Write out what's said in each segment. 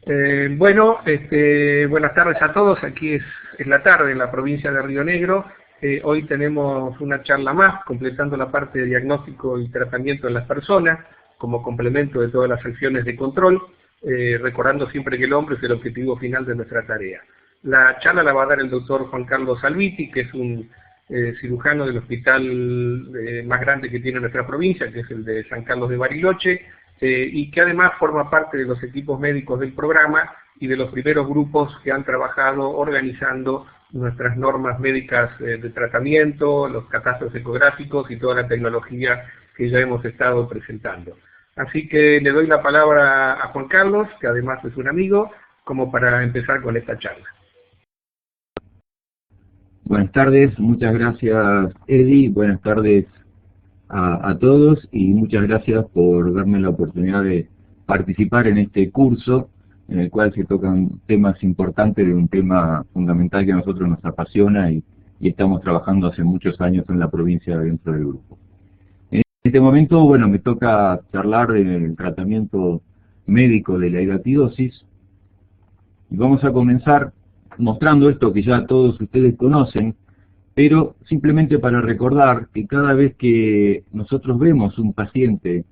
Buenas tardes a todos. Aquí es la tarde en la provincia de Río Negro. Hoy tenemos una charla más, completando la parte de diagnóstico y tratamiento de las personas, como complemento de todas las acciones de control, recordando siempre que el hombre es el objetivo final de nuestra tarea. La charla la va a dar el doctor Juan Carlos Salviti, que es un cirujano del hospital más grande que tiene nuestra provincia, que es el de San Carlos de Bariloche, y que además forma parte de los equipos médicos del programa y de los primeros grupos que han trabajado organizando nuestras normas médicas de tratamiento, los catastros ecográficos y toda la tecnología que ya hemos estado presentando. Así que le doy la palabra a Juan Carlos, que además es un amigo, como para empezar con esta charla. Buenas tardes, muchas gracias Eddie, buenas tardes a todos y muchas gracias por darme la oportunidad de participar en este curso en el cual se tocan temas importantes de un tema fundamental que a nosotros nos apasiona y estamos trabajando hace muchos años en la provincia dentro del grupo. En este momento, bueno, me toca charlar del tratamiento médico de la hidatidosis y vamos a comenzar mostrando esto que ya todos ustedes conocen, pero simplemente para recordar que cada vez que nosotros vemos un paciente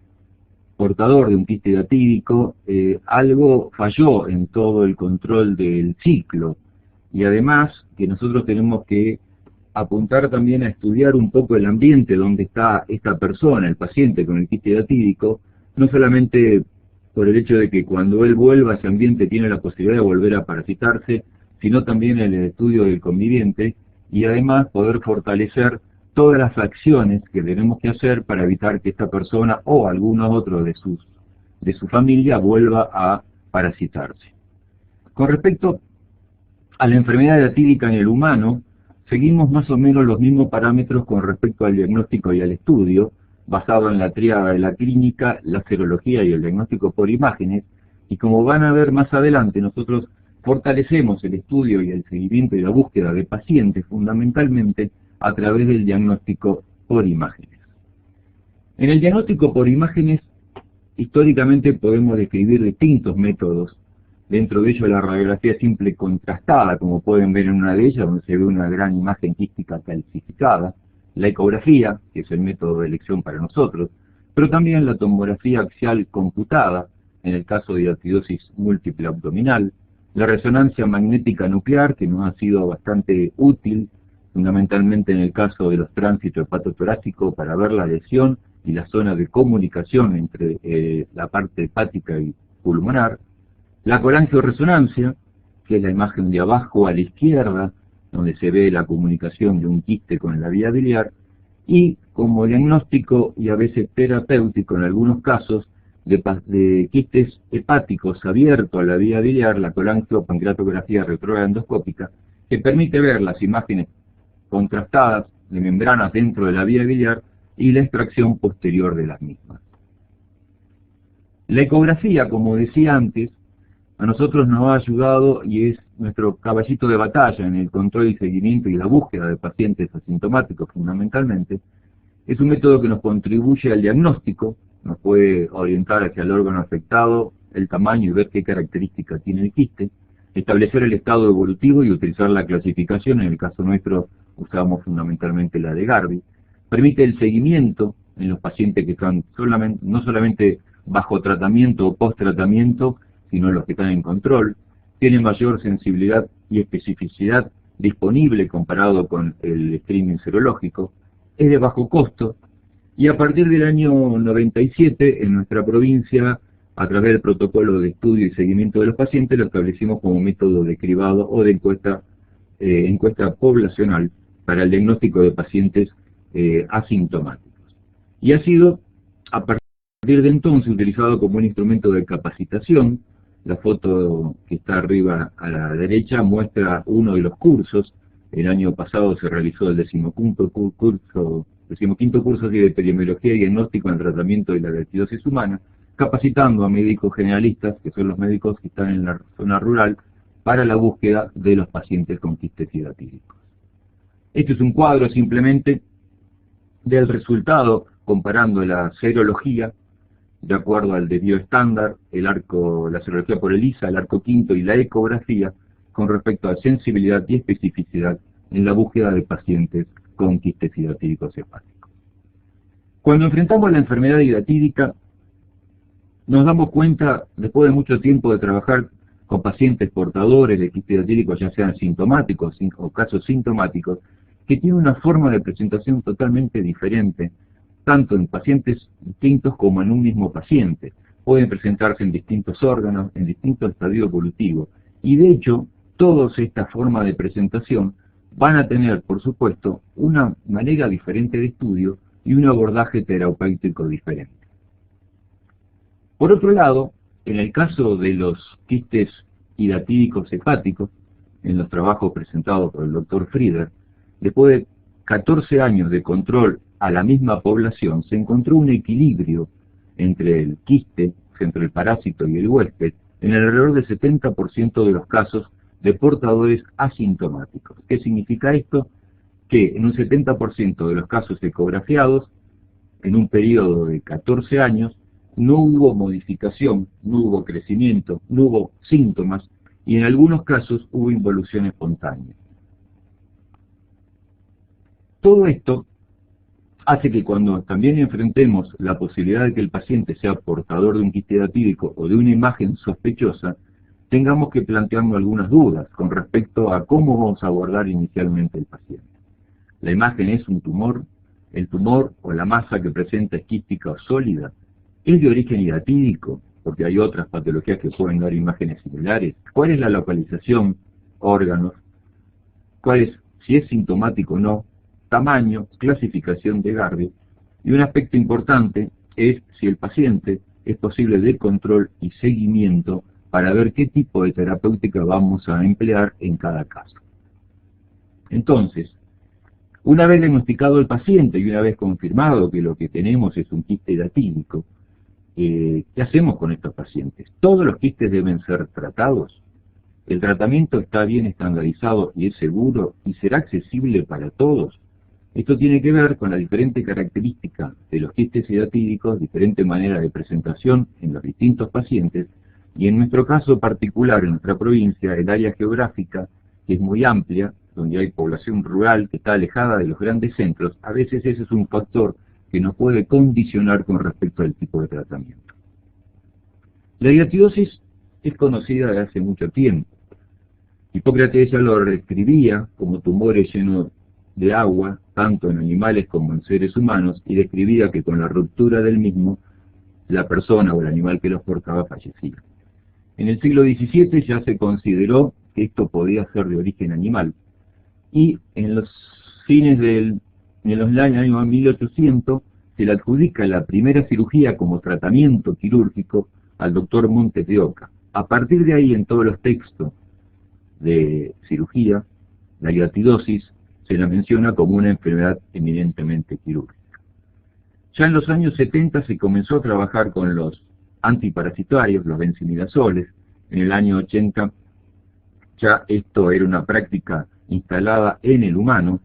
portador de un quiste hidatídico, algo falló en todo el control del ciclo, y además que nosotros tenemos que apuntar también a estudiar un poco el ambiente donde está esta persona, el paciente con el quiste hidatídico, no solamente por el hecho de que cuando él vuelva a ese ambiente tiene la posibilidad de volver a parasitarse, sino también el estudio del conviviente, y además poder fortalecer todas las acciones que tenemos que hacer para evitar que esta persona o alguno otro de su familia vuelva a parasitarse. Con respecto a la enfermedad hidatídica en el humano, seguimos más o menos los mismos parámetros con respecto al diagnóstico y al estudio, basado en la tríada de la clínica, la serología y el diagnóstico por imágenes, y como van a ver más adelante, nosotros fortalecemos el estudio y el seguimiento y la búsqueda de pacientes fundamentalmente a través del diagnóstico por imágenes. En el diagnóstico por imágenes, históricamente podemos describir distintos métodos, dentro de ellos la radiografía simple contrastada, como pueden ver en una de ellas, donde se ve una gran imagen quística calcificada, la ecografía, que es el método de elección para nosotros, pero también la tomografía axial computada, en el caso de hidatidosis múltiple abdominal, la resonancia magnética nuclear, que nos ha sido bastante útil, fundamentalmente en el caso de los tránsitos hepatotorácicos para ver la lesión y la zona de comunicación entre la parte hepática y pulmonar, la colangioresonancia, que es la imagen de abajo a la izquierda, donde se ve la comunicación de un quiste con la vía biliar, y como diagnóstico y a veces terapéutico en algunos casos, de quistes hepáticos abiertos a la vía biliar, la colangiopancreatografía retrógrada endoscópica, que permite ver las imágenes contrastadas de membranas dentro de la vía biliar y la extracción posterior de las mismas. La ecografía, como decía antes, a nosotros nos ha ayudado y es nuestro caballito de batalla en el control y seguimiento y la búsqueda de pacientes asintomáticos fundamentalmente. Es un método que nos contribuye al diagnóstico, nos puede orientar hacia el órgano afectado, el tamaño y ver qué características tiene el quiste, establecer el estado evolutivo y utilizar la clasificación, en el caso nuestro usamos fundamentalmente la de Garvey, permite el seguimiento en los pacientes que están no solamente bajo tratamiento o post-tratamiento, sino los que están en control, tiene mayor sensibilidad y especificidad disponible comparado con el streaming serológico, es de bajo costo, y a partir del año 97 en nuestra provincia, a través del protocolo de estudio y seguimiento de los pacientes, lo establecimos como método de cribado o de encuesta poblacional para el diagnóstico de pacientes asintomáticos. Y ha sido, a partir de entonces, utilizado como un instrumento de capacitación. La foto que está arriba a la derecha muestra uno de los cursos. El año pasado se realizó el 15º curso de epidemiología y diagnóstico en el tratamiento de la hidatidosis humana, capacitando a médicos generalistas, que son los médicos que están en la zona rural, para la búsqueda de los pacientes con quistes hidatídicos. Este es un cuadro simplemente del resultado comparando la serología de acuerdo al desvío estándar, la serología por ELISA, el arco quinto y la ecografía, con respecto a sensibilidad y especificidad en la búsqueda de pacientes con quistes hidatídicos hepáticos. Cuando enfrentamos la enfermedad hidatídica, nos damos cuenta, después de mucho tiempo de trabajar con pacientes portadores de quistes hidatídicos, ya sean sintomáticos o casos sintomáticos, que tiene una forma de presentación totalmente diferente, tanto en pacientes distintos como en un mismo paciente. Pueden presentarse en distintos órganos, en distintos estadios evolutivos. Y de hecho, todas estas formas de presentación van a tener, por supuesto, una manera diferente de estudio y un abordaje terapéutico diferente. Por otro lado, en el caso de los quistes hidatídicos hepáticos, en los trabajos presentados por el Dr. Frieder, después de 14 años de control a la misma población, se encontró un equilibrio entre el quiste, entre el parásito y el huésped, en alrededor del 70% de los casos de portadores asintomáticos. ¿Qué significa esto? Que en un 70% de los casos ecografiados, en un periodo de 14 años, no hubo modificación, no hubo crecimiento, no hubo síntomas, y en algunos casos hubo involución espontánea. Todo esto hace que cuando también enfrentemos la posibilidad de que el paciente sea portador de un quiste hidatídico o de una imagen sospechosa, tengamos que plantearnos algunas dudas con respecto a cómo vamos a abordar inicialmente el paciente. La imagen es un tumor, el tumor o la masa que presenta es quística o sólida, ¿es de origen hidatídico? Porque hay otras patologías que pueden dar imágenes similares. ¿Cuál es la localización? Órganos. ¿Cuál es, si es sintomático o no? Tamaño, clasificación de Garvey. Y un aspecto importante es si el paciente es posible de control y seguimiento para ver qué tipo de terapéutica vamos a emplear en cada caso. Entonces, una vez diagnosticado el paciente y una vez confirmado que lo que tenemos es un quiste hidatídico, ¿qué hacemos con estos pacientes? ¿Todos los quistes deben ser tratados? ¿El tratamiento está bien estandarizado y es seguro y será accesible para todos? Esto tiene que ver con la diferente característica de los quistes hidatídicos, diferente manera de presentación en los distintos pacientes, y en nuestro caso particular, en nuestra provincia, el área geográfica, que es muy amplia, donde hay población rural que está alejada de los grandes centros, a veces ese es un factor que nos puede condicionar con respecto al tipo de tratamiento. La hidatidosis es conocida desde hace mucho tiempo. Hipócrates ya lo describía como tumores llenos de agua, tanto en animales como en seres humanos, y describía que con la ruptura del mismo, la persona o el animal que los portaba fallecía. En el siglo XVII ya se consideró que esto podía ser de origen animal, y en los fines en los años 1800 se le adjudica la primera cirugía como tratamiento quirúrgico al doctor Montes de Oca. A partir de ahí, en todos los textos de cirugía, la hidatidosis se la menciona como una enfermedad eminentemente quirúrgica. Ya en los años 70 se comenzó a trabajar con los antiparasitarios, los benzimidazoles. En el año 80 ya esto era una práctica instalada en el humano,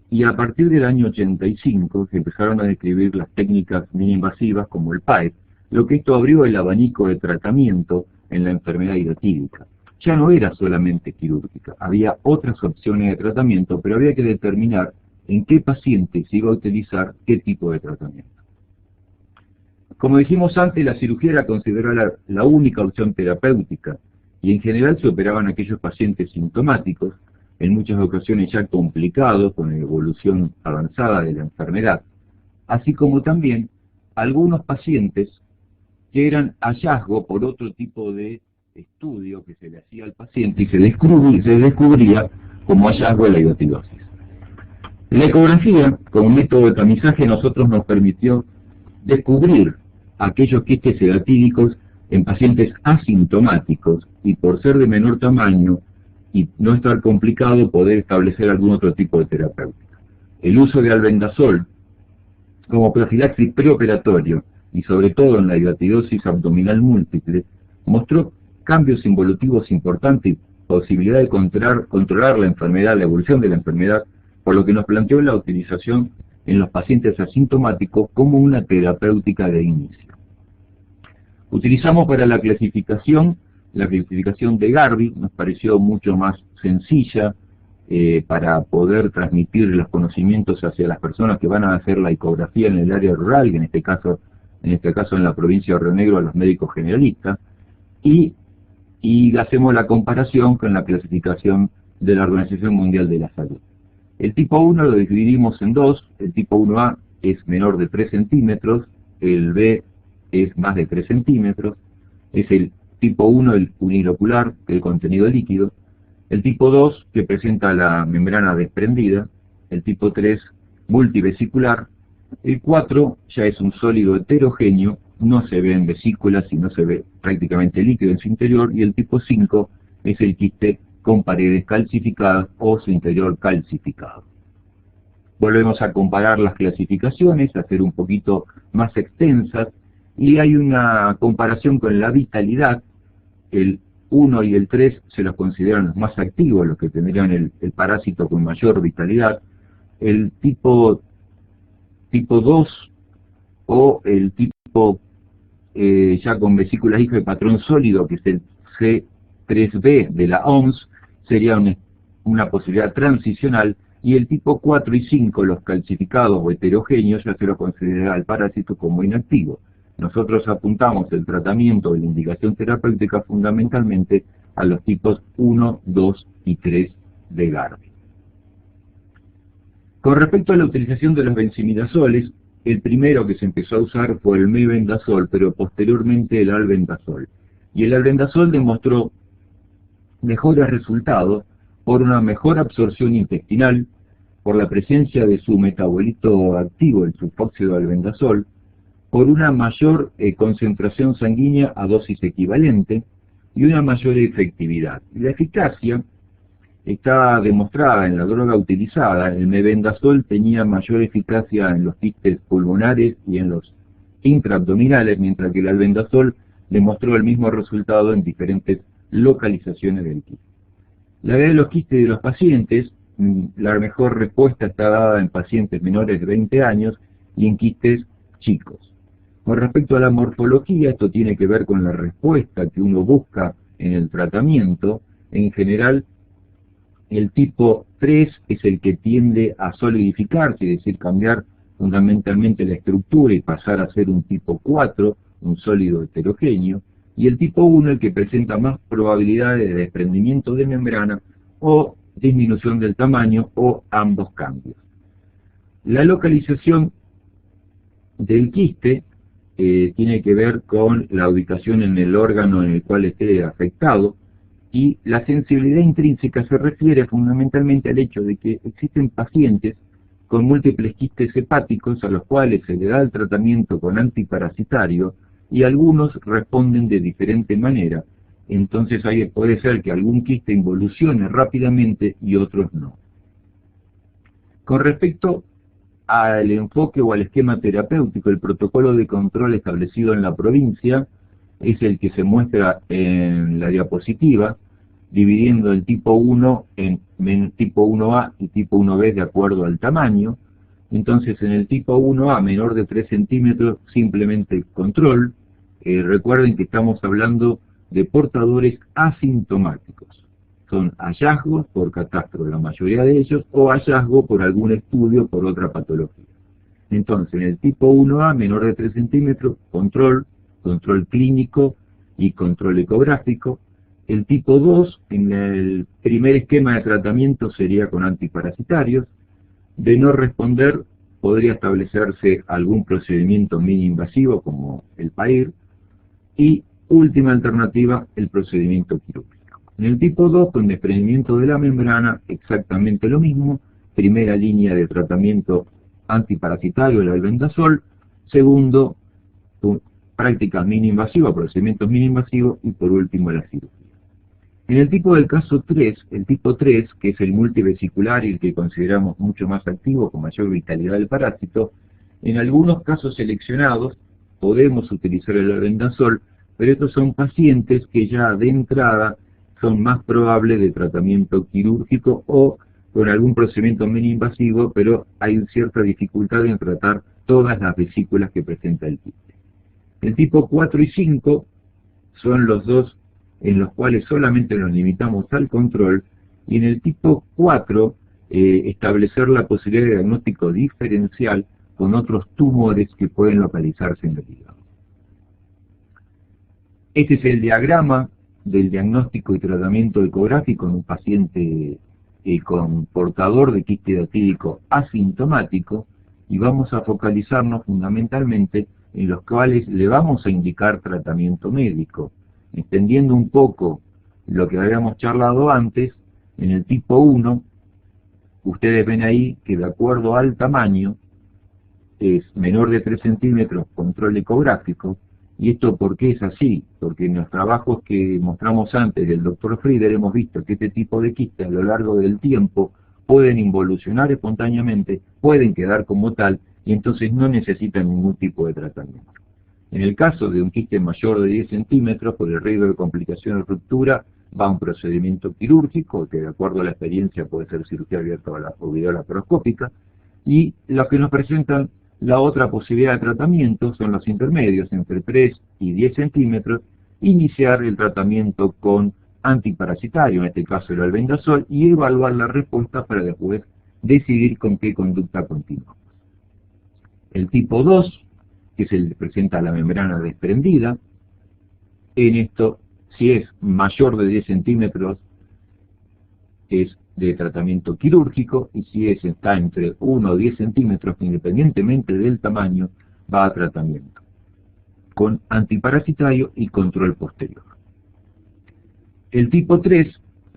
y a partir del año 85 se empezaron a describir las técnicas mini-invasivas como el PAEP, lo que esto abrió el abanico de tratamiento en la enfermedad hidatídica. Ya no era solamente quirúrgica, había otras opciones de tratamiento, pero había que determinar en qué paciente se iba a utilizar qué tipo de tratamiento. Como dijimos antes, la cirugía era considerada la única opción terapéutica, y en general se operaban aquellos pacientes sintomáticos, en muchas ocasiones ya complicados con la evolución avanzada de la enfermedad, así como también algunos pacientes que eran hallazgo por otro tipo de estudio que se le hacía al paciente y se descubría como hallazgo de la hidatidosis. La ecografía, como método de tamizaje, nosotros nos permitió descubrir aquellos quistes hidatídicos en pacientes asintomáticos y por ser de menor tamaño y no estar complicado poder establecer algún otro tipo de terapéutica. El uso de albendazol como profilaxis preoperatorio y sobre todo en la hidatidosis abdominal múltiple mostró cambios involutivos importantes y posibilidad de controlar la enfermedad, la evolución de la enfermedad, por lo que nos planteó la utilización en los pacientes asintomáticos como una terapéutica de inicio. Utilizamos para la clasificación de Garvey, nos pareció mucho más sencilla para poder transmitir los conocimientos hacia las personas que van a hacer la ecografía en el área rural, y en este caso en la provincia de Río Negro a los médicos generalistas, y hacemos la comparación con la clasificación de la Organización Mundial de la Salud. El tipo 1 lo dividimos en dos: el tipo 1A es menor de 3 centímetros, el B es más de 3 centímetros, es el tipo 1, el unilocular, el contenido líquido; el tipo 2, que presenta la membrana desprendida; el tipo 3, multivesicular; el 4 ya es un sólido heterogéneo, no se ve en vesículas y no se ve prácticamente líquido en su interior; y el tipo 5 es el quiste con paredes calcificadas o su interior calcificado. Volvemos a comparar las clasificaciones, a hacer un poquito más extensas, y hay una comparación con la vitalidad. El 1 y el 3 se los consideran los más activos, los que tendrían el parásito con mayor vitalidad. El tipo 2 o el tipo ya con vesículas hijas de patrón sólido, que es el C3b de la OMS, sería una posibilidad transicional, y el tipo 4 y 5, los calcificados o heterogéneos, ya se lo considera el parásito como inactivo. Nosotros apuntamos el tratamiento y la indicación terapéutica fundamentalmente a los tipos 1, 2 y 3 de Garvey. Con respecto a la utilización de los benzimidazoles, el primero que se empezó a usar fue el mebendazol, pero posteriormente el albendazol. Y el albendazol demostró mejores resultados por una mejor absorción intestinal, por la presencia de su metabolito activo, el sulfóxido de albendazol, por una mayor concentración sanguínea a dosis equivalente y una mayor efectividad. La eficacia está demostrada en la droga utilizada. El mebendazol tenía mayor eficacia en los quistes pulmonares y en los intraabdominales, mientras que el albendazol demostró el mismo resultado en diferentes localizaciones del quiste. La edad de los quistes de los pacientes, la mejor respuesta está dada en pacientes menores de 20 años y en quistes chicos. Con respecto a la morfología, esto tiene que ver con la respuesta que uno busca en el tratamiento. En general, el tipo 3 es el que tiende a solidificarse, es decir, cambiar fundamentalmente la estructura y pasar a ser un tipo 4, un sólido heterogéneo, y el tipo 1 el que presenta más probabilidades de desprendimiento de membrana o disminución del tamaño o ambos cambios. La localización del quiste tiene que ver con la ubicación en el órgano en el cual esté afectado, y la sensibilidad intrínseca se refiere fundamentalmente al hecho de que existen pacientes con múltiples quistes hepáticos a los cuales se le da el tratamiento con antiparasitario y algunos responden de diferente manera. Entonces ahí puede ser que algún quiste involucione rápidamente y otros no. Con respecto al enfoque o al esquema terapéutico, el protocolo de control establecido en la provincia es el que se muestra en la diapositiva, dividiendo el tipo 1 en tipo 1A y tipo 1B de acuerdo al tamaño. Entonces en el tipo 1A menor de 3 centímetros simplemente control. Recuerden que estamos hablando de portadores asintomáticos. Son hallazgos por catastro, la mayoría de ellos, o hallazgo por algún estudio por otra patología. Entonces en el tipo 1A menor de 3 centímetros, control clínico y control ecográfico. El tipo 2, en el primer esquema de tratamiento, sería con antiparasitarios. De no responder, podría establecerse algún procedimiento mini-invasivo como el PAIR. Y última alternativa, el procedimiento quirúrgico. En el tipo 2, con desprendimiento de la membrana, exactamente lo mismo. Primera línea de tratamiento antiparasitario, el albendazol. Segundo, prácticas mini-invasivas, procedimientos mini-invasivos, y por último la cirugía. En el tipo del caso 3, el tipo 3, que es el multivesicular y el que consideramos mucho más activo, con mayor vitalidad del parásito, en algunos casos seleccionados podemos utilizar el albendazol, pero estos son pacientes que ya de entrada son más probables de tratamiento quirúrgico o con algún procedimiento mini-invasivo, pero hay cierta dificultad en tratar todas las vesículas que presenta el quiste. El tipo 4 y 5 son los dos en los cuales solamente nos limitamos al control, y en el tipo 4 establecer la posibilidad de diagnóstico diferencial con otros tumores que pueden localizarse en el hígado. Este es el diagrama del diagnóstico y tratamiento ecográfico en un paciente con portador de quiste hidatídico asintomático, y vamos a focalizarnos fundamentalmente en los cuales le vamos a indicar tratamiento médico. Extendiendo un poco lo que habíamos charlado antes, en el tipo 1, ustedes ven ahí que de acuerdo al tamaño, es menor de 3 centímetros control ecográfico. ¿Y esto por qué es así? Porque en los trabajos que mostramos antes del Dr. Frieder hemos visto que este tipo de quistes a lo largo del tiempo pueden involucionar espontáneamente, pueden quedar como tal, y entonces no necesitan ningún tipo de tratamiento. En el caso de un quiste mayor de 10 centímetros, por el riesgo de complicación o ruptura, va a un procedimiento quirúrgico, que de acuerdo a la experiencia puede ser cirugía abierta o videolaparoscópica, y los que nos presentan la otra posibilidad de tratamiento son los intermedios, entre 3 y 10 centímetros, iniciar el tratamiento con antiparasitario, en este caso el albendazol, y evaluar la respuesta para después decidir con qué conducta continuamos. El tipo 2, que es el que presenta la membrana desprendida, en esto, si es mayor de 10 centímetros, es de tratamiento quirúrgico, y si está entre 1 o 10 centímetros, independientemente del tamaño, va a tratamiento con antiparasitario y control posterior. El tipo 3,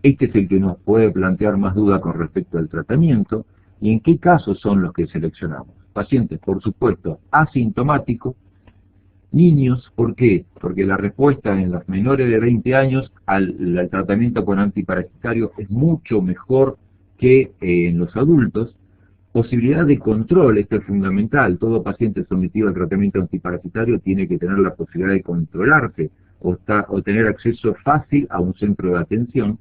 este es el que nos puede plantear más duda con respecto al tratamiento, y en qué casos son los que seleccionamos. Pacientes, por supuesto, asintomáticos, niños, ¿por qué? Porque la respuesta en los menores de 20 años al tratamiento con antiparasitario es mucho mejor que en los adultos. Posibilidad de control, esto es fundamental. Todo paciente sometido al tratamiento antiparasitario tiene que tener la posibilidad de controlarse o tener acceso fácil a un centro de atención,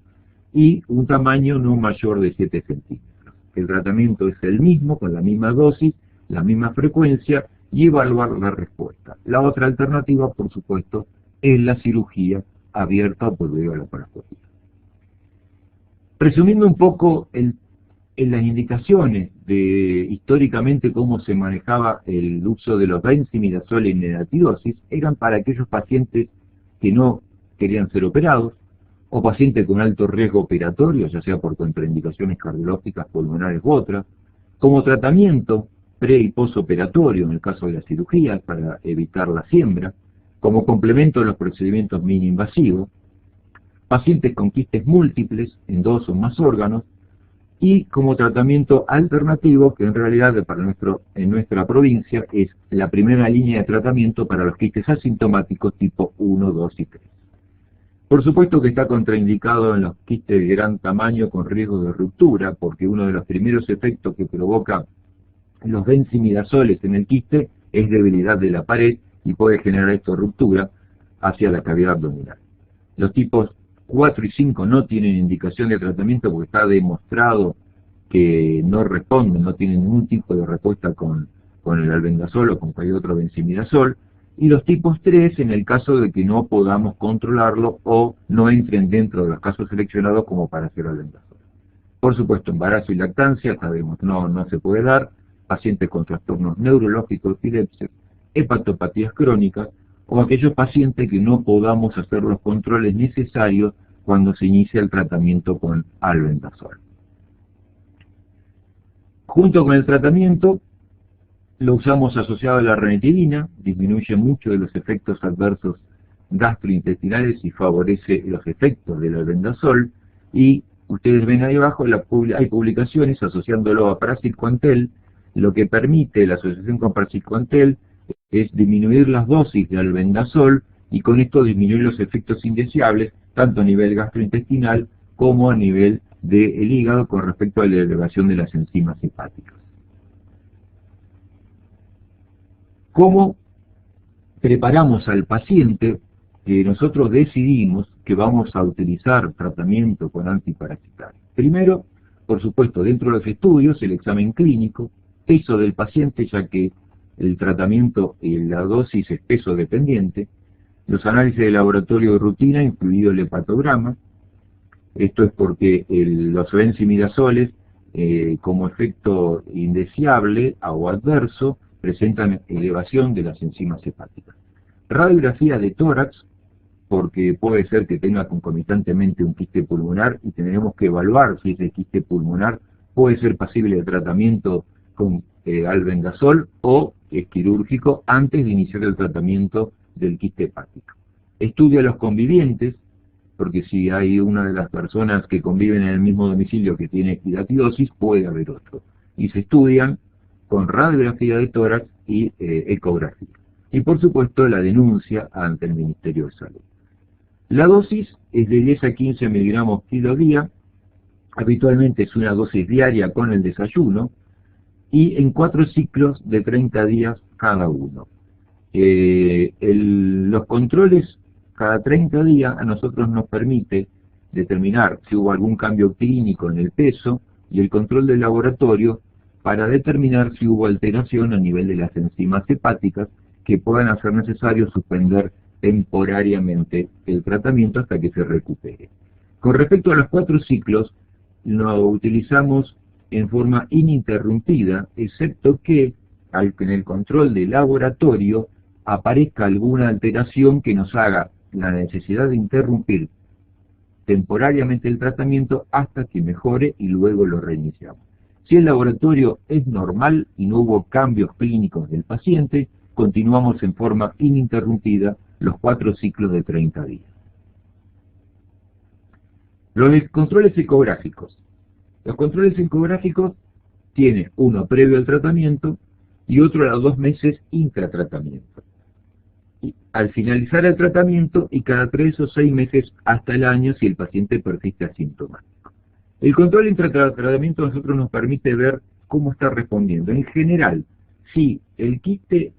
y un tamaño no mayor de 7 centímetros. El tratamiento es el mismo, con la misma dosis, la misma frecuencia, y evaluar la respuesta. La otra alternativa, por supuesto, es la cirugía abierta o por videolaparoscopia. Resumiendo un poco en las indicaciones de históricamente cómo se manejaba el uso de los benzimidazol en neratidosis, eran para aquellos pacientes que no querían ser operados, o pacientes con alto riesgo operatorio, ya sea por contraindicaciones cardiológicas, pulmonares u otras, como tratamiento pre- y posoperatorio en el caso de la cirugía para evitar la siembra, como complemento de los procedimientos mini-invasivos, pacientes con quistes múltiples en 2 o más órganos, y como tratamiento alternativo, que en realidad en nuestra provincia es la primera línea de tratamiento para los quistes asintomáticos tipo 1, 2 y 3. Por supuesto que está contraindicado en los quistes de gran tamaño con riesgo de ruptura, porque uno de los primeros efectos que provoca los benzimidazoles en el quiste es debilidad de la pared, y puede generar esto ruptura hacia la cavidad abdominal. Los tipos 4 y 5 no tienen indicación de tratamiento porque está demostrado que no responden, no tienen ningún tipo de respuesta con el albendazol o con cualquier otro benzimidazol. Y los tipos 3 en el caso de que no podamos controlarlo o no entren dentro de los casos seleccionados como para hacer albendazol. Por supuesto, embarazo y lactancia, sabemos, no se puede dar. Pacientes con trastornos neurológicos, epilepsia, hepatopatías crónicas, o aquellos pacientes que no podamos hacer los controles necesarios cuando se inicia el tratamiento con albendazol. Junto con el tratamiento, lo usamos asociado a la ranitidina, disminuye mucho de los efectos adversos gastrointestinales y favorece los efectos del albendazol, y ustedes ven ahí abajo, hay publicaciones asociándolo a praziquantel. Lo que permite la asociación con praziquantel es disminuir las dosis de albendazol, y con esto disminuir los efectos indeseables, tanto a nivel gastrointestinal como a nivel del hígado con respecto a la elevación de las enzimas hepáticas. ¿Cómo preparamos al paciente que nosotros decidimos que vamos a utilizar tratamiento con antiparasitario? Primero, por supuesto, dentro de los estudios, el examen clínico, peso del paciente, ya que el tratamiento y la dosis es peso dependiente, los análisis de laboratorio de rutina, incluido el hepatograma. Esto es porque los benzimidazoles, como efecto indeseable o adverso, presentan elevación de las enzimas hepáticas. Radiografía de tórax, porque puede ser que tenga concomitantemente un quiste pulmonar y tendremos que evaluar si ese quiste pulmonar puede ser pasible de tratamiento con albendazol o es quirúrgico antes de iniciar el tratamiento del quiste hepático. Estudia a los convivientes, porque si hay una de las personas que conviven en el mismo domicilio que tiene hidatidosis, puede haber otro. Y se estudian con radiografía de tórax y ecografía. Y por supuesto la denuncia ante el Ministerio de Salud. La dosis es de 10 a 15 miligramos kilo día, habitualmente es una dosis diaria con el desayuno, y en 4 ciclos de 30 días cada uno. Los controles cada 30 días a nosotros nos permite determinar si hubo algún cambio clínico en el peso y el control del laboratorio para determinar si hubo alteración a nivel de las enzimas hepáticas que puedan hacer necesario suspender temporariamente el tratamiento hasta que se recupere. Con respecto a los 4 ciclos, lo utilizamos en forma ininterrumpida, excepto que en el control del laboratorio aparezca alguna alteración que nos haga la necesidad de interrumpir temporariamente el tratamiento hasta que mejore y luego lo reiniciamos. Si el laboratorio es normal y no hubo cambios clínicos del paciente, continuamos en forma ininterrumpida los 4 ciclos de 30 días. Los controles ecográficos. Los controles ecográficos tiene uno previo al tratamiento y otro a los 2 meses intratratamiento. Y al finalizar el tratamiento y cada 3 o 6 meses hasta el año si el paciente persiste asintomático. El control intratratamiento a nosotros nos permite ver cómo está respondiendo. En general, si el quiste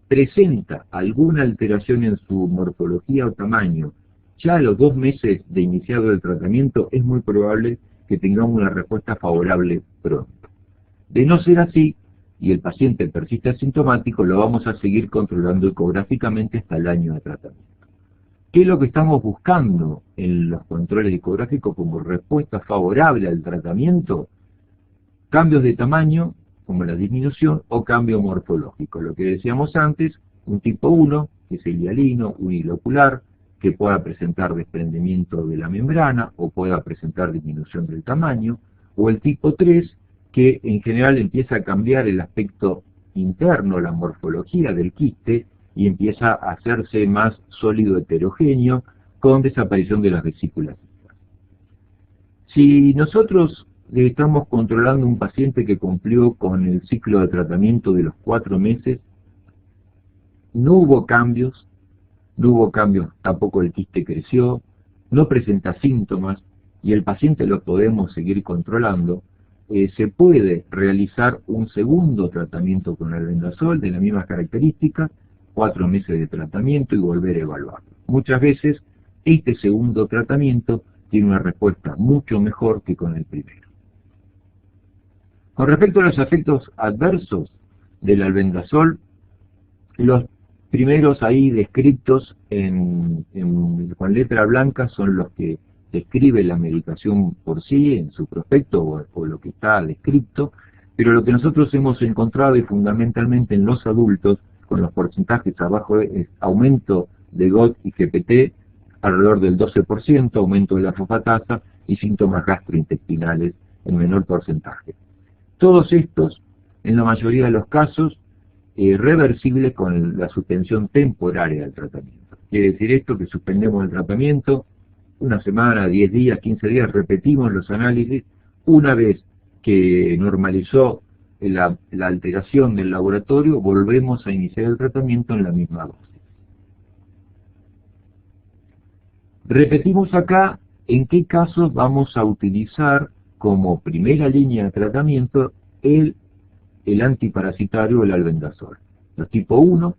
presenta alguna alteración en su morfología o tamaño, ya a los 2 meses de iniciado el tratamiento es muy probable que tengamos una respuesta favorable pronto. De no ser así, y el paciente persiste asintomático, lo vamos a seguir controlando ecográficamente hasta el año de tratamiento. ¿Qué es lo que estamos buscando en los controles ecográficos como respuesta favorable al tratamiento? Cambios de tamaño, como la disminución, o cambio morfológico. Lo que decíamos antes, un tipo 1, que es el hialino, unilocular, que pueda presentar desprendimiento de la membrana o pueda presentar disminución del tamaño, o el tipo 3, que en general empieza a cambiar el aspecto interno, la morfología del quiste, y empieza a hacerse más sólido heterogéneo con desaparición de las vesículas. Si nosotros estamos controlando un paciente que cumplió con el ciclo de tratamiento de los 4 meses, no hubo cambios, tampoco el quiste creció, no presenta síntomas y el paciente lo podemos seguir controlando, se puede realizar un segundo tratamiento con albendazol de las mismas características, 4 meses de tratamiento y volver a evaluarlo. Muchas veces este segundo tratamiento tiene una respuesta mucho mejor que con el primero. Con respecto a los efectos adversos del albendazol, los primeros ahí descritos con letra blanca son los que describe la medicación por sí en su prospecto o lo que está descrito, pero lo que nosotros hemos encontrado y fundamentalmente en los adultos, con los porcentajes abajo, es aumento de GOT y GPT alrededor del 12%, aumento de la fosfatasa y síntomas gastrointestinales en menor porcentaje. Todos estos, en la mayoría de los casos, reversibles con la suspensión temporaria del tratamiento. Quiere decir esto que suspendemos el tratamiento, una semana, 10 días, 15 días, repetimos los análisis, una vez que normalizó la alteración del laboratorio, volvemos a iniciar el tratamiento en la misma dosis. Repetimos acá en qué casos vamos a utilizar como primera línea de tratamiento el antiparasitario o el albendazol. Los tipo 1,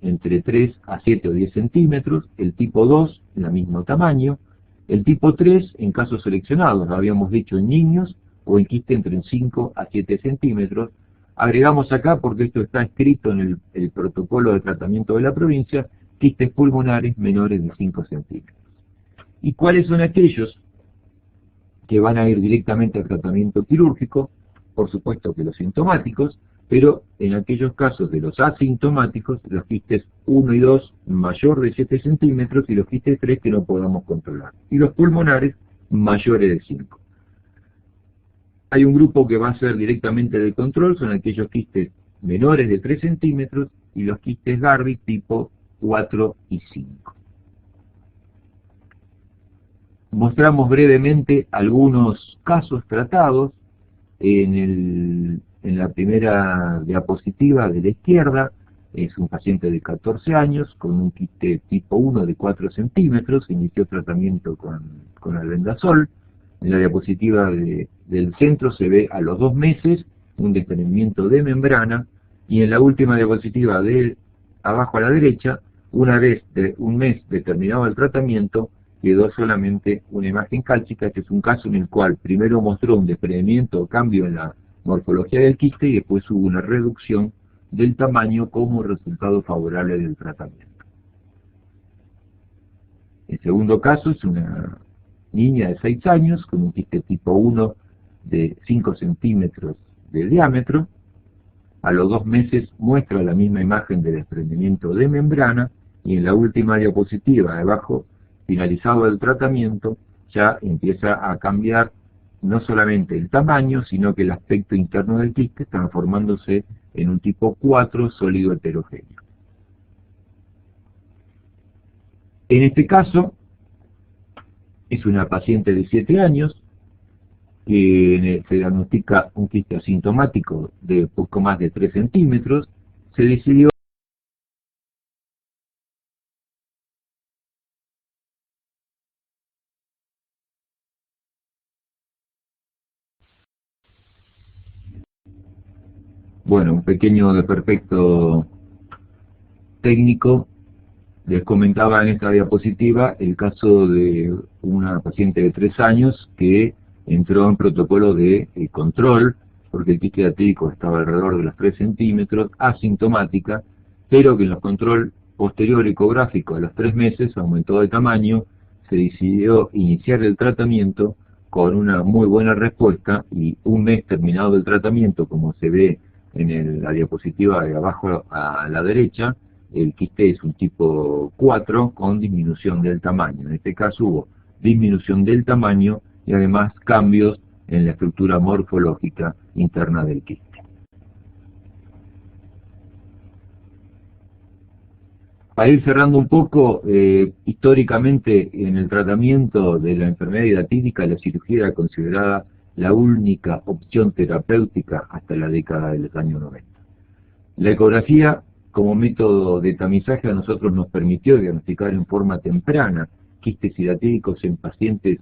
entre 3 a 7 o 10 centímetros, el tipo 2, en el mismo tamaño, el tipo 3, en casos seleccionados, lo habíamos dicho en niños, o en quiste entre 5 a 7 centímetros, agregamos acá, porque esto está escrito en el protocolo de tratamiento de la provincia, quistes pulmonares menores de 5 centímetros. ¿Y cuáles son aquellos que van a ir directamente al tratamiento quirúrgico? Por supuesto que los sintomáticos, pero en aquellos casos de los asintomáticos, los quistes 1 y 2 mayor de 7 centímetros y los quistes 3 que no podamos controlar. Y los pulmonares mayores de 5. Hay un grupo que va a ser directamente de control, son aquellos quistes menores de 3 centímetros y los quistes Garvey tipo 4 y 5. Mostramos brevemente algunos casos tratados en la primera diapositiva de la izquierda. Es un paciente de 14 años con un quiste tipo 1 de 4 centímetros, inició tratamiento con albendazol. En la diapositiva del centro se ve a los 2 meses un desprendimiento de membrana, y en la última diapositiva de abajo a la derecha, una vez de un mes determinado el tratamiento, quedó solamente una imagen cálcica, que es un caso en el cual primero mostró un desprendimiento o cambio en la morfología del quiste y después hubo una reducción del tamaño como resultado favorable del tratamiento. El segundo caso es una niña de 6 años con un quiste tipo 1 de 5 centímetros de diámetro. A los 2 meses muestra la misma imagen de desprendimiento de membrana, y en la última diapositiva, debajo, finalizado el tratamiento, ya empieza a cambiar no solamente el tamaño, sino que el aspecto interno del quiste, transformándose en un tipo 4 sólido heterogéneo. En este caso, es una paciente de 7 años, que se diagnostica un quiste asintomático de poco más de 3 centímetros, se decidió un pequeño desperfecto técnico. Les comentaba en esta diapositiva el caso de una paciente de 3 años que entró en protocolo de control, porque el quiste diatídico estaba alrededor de los 3 centímetros, asintomática, pero que en los control posterior ecográfico a los 3 meses aumentó de tamaño. Se decidió iniciar el tratamiento con una muy buena respuesta, y un mes terminado el tratamiento, como se ve en la diapositiva de abajo a la derecha, el quiste es un tipo 4 con disminución del tamaño. En este caso hubo disminución del tamaño y además cambios en la estructura morfológica interna del quiste. Para ir cerrando un poco, históricamente en el tratamiento de la enfermedad hidatídica, la cirugía era considerada la única opción terapéutica hasta la década de los años 90. La ecografía como método de tamizaje a nosotros nos permitió diagnosticar en forma temprana quistes hidatídicos en pacientes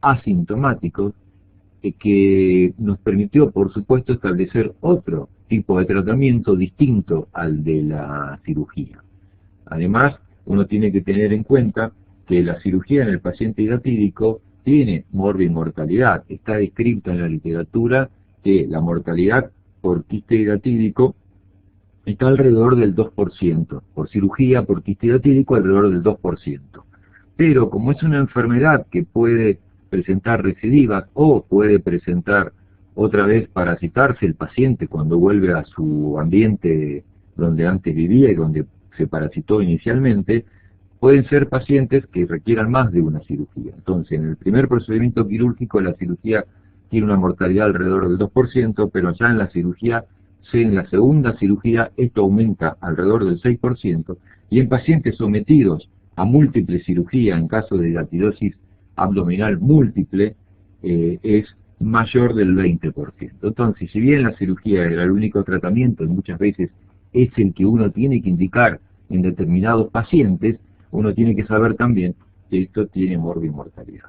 asintomáticos, que nos permitió, por supuesto, establecer otro tipo de tratamiento distinto al de la cirugía. Además, uno tiene que tener en cuenta que la cirugía en el paciente hidatídico tiene morbimortalidad. Está descrita en la literatura que la mortalidad por quiste hidatídico está alrededor del 2%, por cirugía por quiste hidatídico alrededor del 2%. Pero como es una enfermedad que puede presentar recidivas o puede presentar otra vez parasitarse el paciente cuando vuelve a su ambiente donde antes vivía y donde se parasitó inicialmente, pueden ser pacientes que requieran más de una cirugía. Entonces, en el primer procedimiento quirúrgico la cirugía tiene una mortalidad alrededor del 2%, pero ya en la segunda cirugía esto aumenta alrededor del 6%, y en pacientes sometidos a múltiple cirugía, en caso de hidatidosis abdominal múltiple, es mayor del 20%. Entonces, si bien la cirugía era el único tratamiento, y muchas veces es el que uno tiene que indicar en determinados pacientes, uno tiene que saber también que esto tiene morbimortalidad.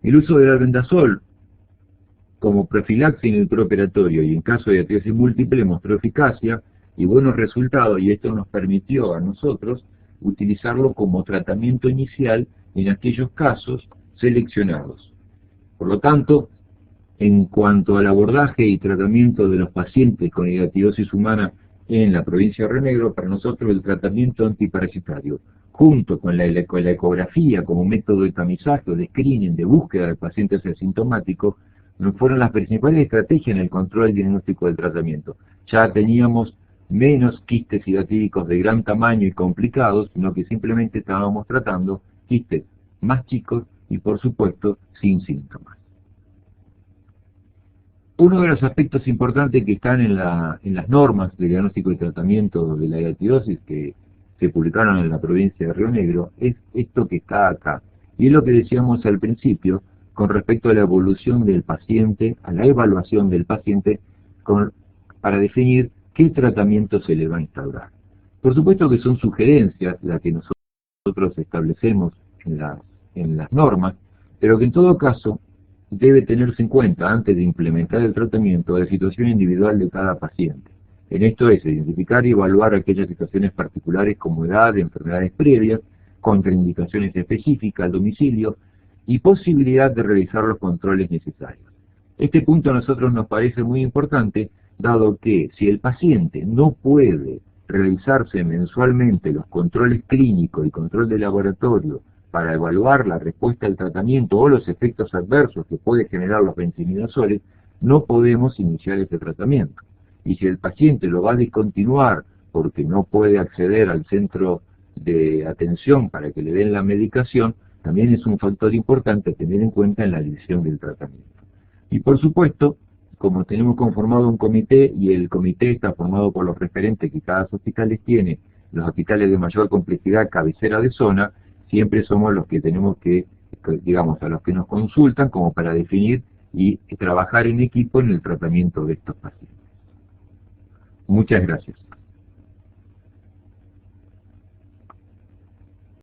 El uso del albendazol como profilaxis en el preoperatorio y en caso de hidatidosis múltiple mostró eficacia y buenos resultados, y esto nos permitió a nosotros utilizarlo como tratamiento inicial en aquellos casos seleccionados. Por lo tanto, En cuanto al abordaje y tratamiento de los pacientes con hidatidosis humana en la provincia de Río Negro, para nosotros el tratamiento antiparasitario, junto con la ecografía como método de tamizaje o de screening, de búsqueda de pacientes asintomáticos, fueron las principales estrategias en el control y diagnóstico del tratamiento. Ya teníamos menos quistes hidatídicos de gran tamaño y complicados, sino que simplemente estábamos tratando quistes más chicos y, por supuesto, sin síntomas. Uno de los aspectos importantes que están en las normas de diagnóstico y tratamiento de la hidatidosis que se publicaron en la provincia de Río Negro es esto que está acá. Y es lo que decíamos al principio con respecto a la evolución del paciente, a la evaluación del paciente para definir qué tratamiento se le va a instaurar. Por supuesto que son sugerencias las que nosotros establecemos en las normas, pero que en todo caso debe tenerse en cuenta antes de implementar el tratamiento la situación individual de cada paciente. En esto es identificar y evaluar aquellas situaciones particulares como edad, enfermedades previas, contraindicaciones específicas al domicilio y posibilidad de realizar los controles necesarios. Este punto a nosotros nos parece muy importante, dado que si el paciente no puede realizarse mensualmente los controles clínicos y control de laboratorio para evaluar la respuesta al tratamiento o los efectos adversos que puede generar los benzimidazole, no podemos iniciar ese tratamiento. Y si el paciente lo va a discontinuar porque no puede acceder al centro de atención para que le den la medicación, también es un factor importante a tener en cuenta en la decisión del tratamiento. Y por supuesto, como tenemos conformado un comité, y el comité está formado por los referentes que cada hospital tiene, los hospitales de mayor complejidad, cabecera de zona, siempre somos los que tenemos que, digamos, a los que nos consultan como para definir y trabajar en equipo en el tratamiento de estos pacientes. Muchas gracias.